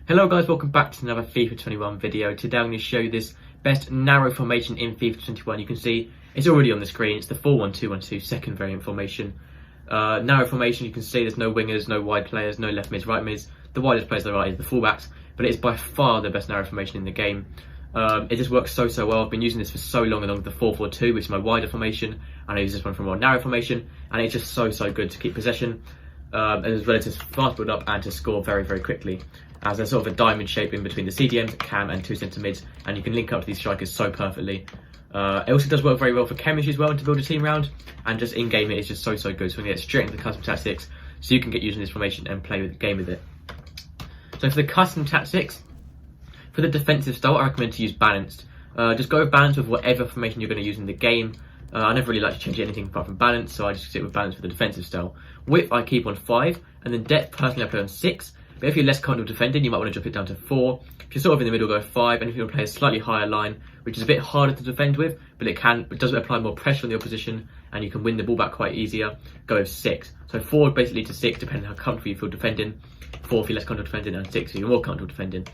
Hello guys, welcome back to another FIFA 21 video. Today I'm going to show you this best narrow formation in FIFA 21. You can see it's already on the screen. It's the 4-1-2-1-2 second variant formation. Narrow formation, you can see there's no wingers, no wide players, no left mids, right mids. The widest players there are is the fullbacks, but it's by far the best narrow formation in the game. It just works so well. I've been using this for so long along with the 4-4-2, which is my wider formation, and I use this one for more narrow formation, and it's just so good to keep possession, as well as to fast build up and to score very quickly. As there's sort of a diamond shape in between the CDMs, cam and two centre mids, and you can link up to these strikers so perfectly. It also does work very well for chemistry as well, and to build a team round, and just in game it is just so good. So we're going to get straight into the custom tactics so you can get using this formation and play with the game with it. So for the custom tactics, for the defensive style, I recommend to use balanced. Just go with balance with whatever formation you're going to use in the game. I never really like to change anything apart from balance, so I just stick with balance for the defensive style. Width I keep on 5, and then depth personally I play on 6. But if you're less comfortable defending, you might want to drop it down to 4. If you're sort of in the middle, go 5. And if you want to play a slightly higher line, which is a bit harder to defend with, but it does apply more pressure on the opposition, and you can win the ball back quite easier, go with 6. So 4 basically to 6, depending on how comfortable you feel defending. 4 if you're less comfortable defending, and 6 if you're more comfortable defending.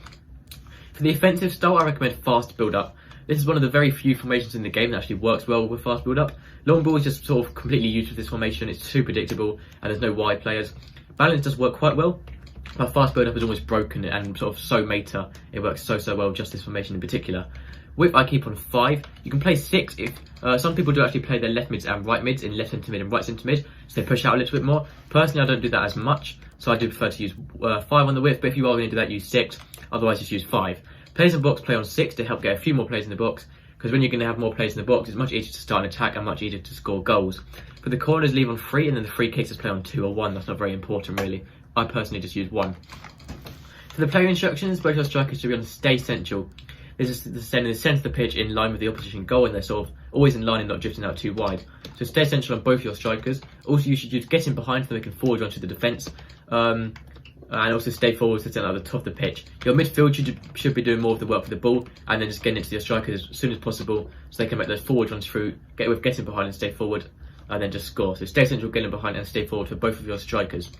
For the offensive style, I recommend fast build up. This is one of the very few formations in the game that actually works well with fast build up. Long ball is just sort of completely used with this formation. It's too predictable, and there's no wide players. Balance does work quite well. My fast build up is almost broken and sort of so meta. It works so well, just this formation in particular. Width I keep on 5. You can play 6 if some people do actually play their left mids and right mids in left centre mid and right centre mid, so they push out a little bit more. Personally, I don't do that as much, so I do prefer to use 5 on the width, but if you are going to do that, use 6. Otherwise, just use 5. Players in the box play on 6 to help get a few more players in the box, because when you're going to have more players in the box, it's much easier to start an attack and much easier to score goals. For the corners, leave on 3, and then the free kicks just play on 2 or 1. That's not very important, really. I personally just use 1. For the player instructions, both your strikers should be on stay central. This is the centre of the pitch in line with the opposition goal, and they're sort of always in line and not drifting out too wide. So stay central on both your strikers. Also, you should use getting behind so they can forward onto the defence. And also stay forward to stand at the top of the pitch. Your midfield should be doing more of the work for the ball, and then just getting it to your strikers as soon as possible so they can make those forward runs through, getting behind and stay forward, and then just score. So stay central, getting behind and stay forward for both of your strikers.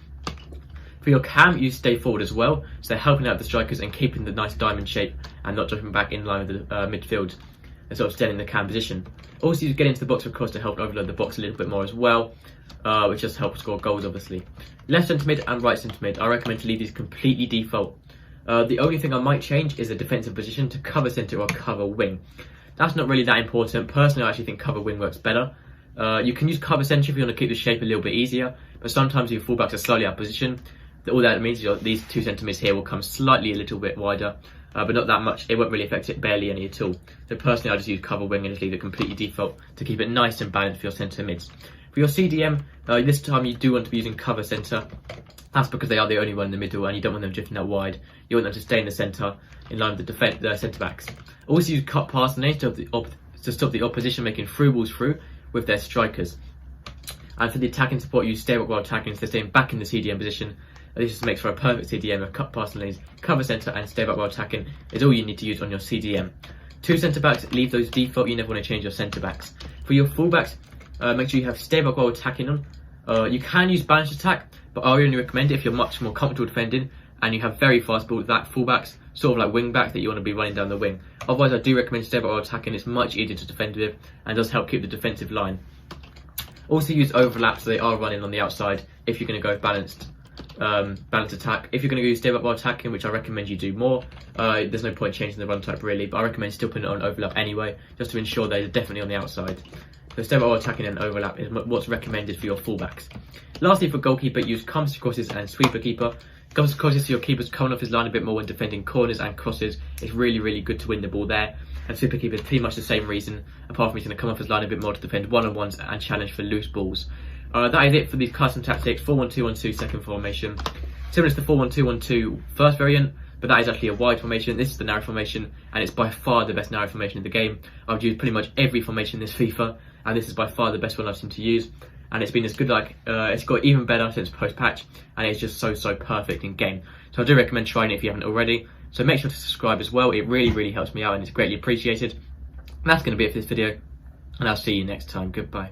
For your cam, you stay forward as well, so they're helping out the strikers and keeping the nice diamond shape and not dropping back in line with the midfield and sort of staying in the cam position. Also, you get into the box, of course, to help overload the box a little bit more as well, which just helps score goals, obviously. Left centre mid and right centre mid, I recommend to leave these completely default. The only thing I might change is a defensive position to cover centre or cover wing. That's not really that important. Personally, I actually think cover wing works better. You can use cover centre if you want to keep the shape a little bit easier, but sometimes your fullbacks are slightly out of position. All that means is these 2 centre mids here will come slightly a little bit wider, but not that much. It won't really affect it barely any at all. So personally, I just use cover wing and just leave it completely default to keep it nice and balanced for your centre mids. For your CDM, this time you do want to be using cover centre. That's because they are the only one in the middle and you don't want them drifting out wide. You want them to stay in the centre in line with the centre backs. Also use cut pass lanes to stop the opposition making through balls through with their strikers. And for the attacking support, use stay back while attacking, so they're staying back in the CDM position. This just makes for a perfect CDM of cut pass lanes, cover centre and stay back while attacking is all you need to use on your CDM. 2 centre backs, leave those default, you never want to change your centre backs. For your fullbacks, make sure you have stay back while attacking on. You can use balanced attack, but I only recommend it if you're much more comfortable defending and you have very fast ball that fullbacks, sort of like wing backs that you want to be running down the wing. Otherwise, I do recommend stay back while attacking. It's much easier to defend with and does help keep the defensive line. Also use overlap so they are running on the outside if you're going to go balanced attack. If you're going to use stay back while attacking, which I recommend you do more, there's no point changing the run type really, but I recommend still putting it on overlap anyway, just to ensure they're definitely on the outside. So stay back while attacking and overlap is what's recommended for your fullbacks. Lastly, for goalkeeper, use comes crosses and sweeper keeper. Comes crosses so your keeper's coming off his line a bit more when defending corners and crosses. It's really good to win the ball there. And sweeper keeper is pretty much the same reason, apart from he's going to come off his line a bit more to defend one-on-ones and challenge for loose balls. That is it for these custom tactics, 4-1-2-1-2 second formation. Similar to the 4-1-2-1-2 first variant, but that is actually a wide formation. This is the narrow formation, and it's by far the best narrow formation in the game. I've used pretty much every formation in this FIFA, and this is by far the best one I've seen to use. And it's been as good, it's got even better since post-patch, and it's just so perfect in game. So I do recommend trying it if you haven't already. So make sure to subscribe as well. It really helps me out, and it's greatly appreciated. And that's going to be it for this video, and I'll see you next time. Goodbye.